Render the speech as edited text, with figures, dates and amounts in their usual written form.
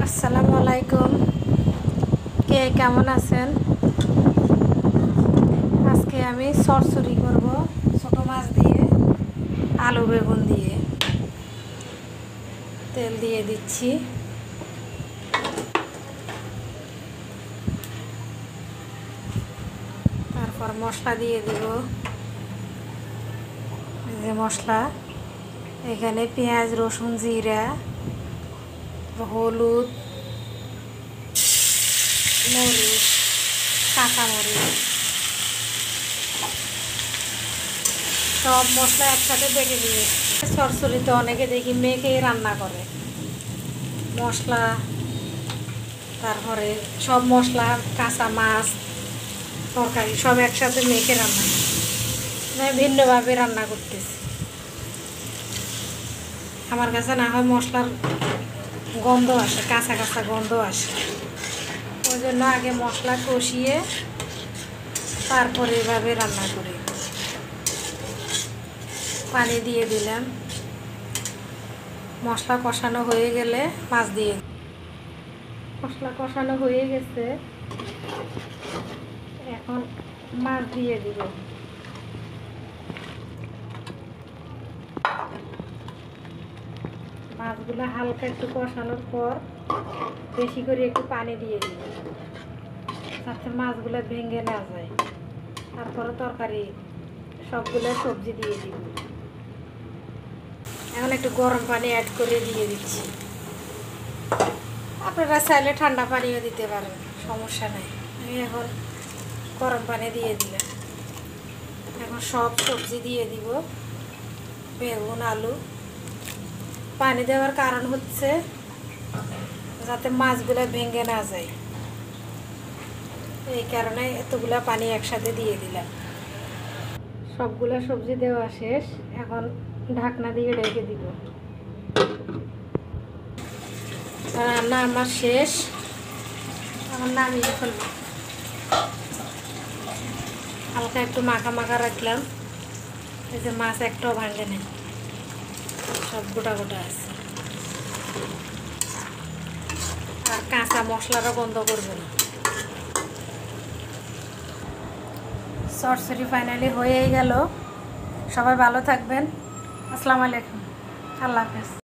আসসালামু আলাইকুম। কে কেমন আছেন? আজকে আমি চচ্চড়ি করব ছোট মাছ দিয়ে, আলু বেগুন দিয়ে। তেল দিয়ে দিচ্ছি। তারপর মশলা দিয়ে দিব। এই যে মশলা, এখানে পেঁয়াজ, রসুন, জিরা, হলুদ, মরিচ, কাঁচামরিচ সব মশলা একসাথে বেটে নিয়ে চচ্চড়িতে অনেকে দেখি মেখেই রান্না করে। মশলা, তারপরে সব মশলা, কাঁচা মাছ, তরকারি সব একসাথে মেখে রান্না করে। আমি ভিন্নভাবে রান্না করতেছি। আমার কাছে না হয় মশলার গন্ধ আসে, কাঁচা কাঁচা গন্ধ আসে। ওই জন্য আগে মশলা কষিয়ে তারপরে এভাবে রান্না করি। পানি দিয়ে দিলাম। মশলা কষানো হয়ে গেলে মাছ দিয়ে, মশলা কষানো হয়ে গেছে, এখন মাছ দিয়ে দিব। মাছগুলো হালকা একটু কষানোর পর বেশি করে একটু পানি দিয়ে দিব, যাতে মাছগুলো ভেঙে না যায়। তারপরে তরকারি সবগুলো সবজি দিয়ে দিব। এখন একটু গরম পানি অ্যাড করে দিয়ে দিচ্ছি। আপনারা চাইলে ঠান্ডা পানিও দিতে পারেন, সমস্যা নেই। আমি এখন গরম পানি দিয়ে দিলাম। এখন সব সবজি দিয়ে দিব, বেগুন, আলু। পানি দেওয়ার কারণ হচ্ছে যাতে মাছগুলো ভেঙে না যায়, এই কারণে এতগুলা পানি একসাথে দিয়ে দিলাম। সবগুলা সবজি দেওয়া শেষ, এখন ঢাকনা দিয়ে রেখে দিব। রান্না আমার শেষ, এখন নামিয়ে ফেলব। হালকা একটু মাখা মাখা রাখলাম। এই যে মাছ একটাও ভাঙে নেই, সব গোটা গোটা আছে। আর কাঁচা মশলারও গন্ধ করবে না। চচ্চড়ি ফাইনালি হয়েই গেল। সবাই ভালো থাকবেন। আসসালামু আলাইকুম। আল্লাহ হাফেজ।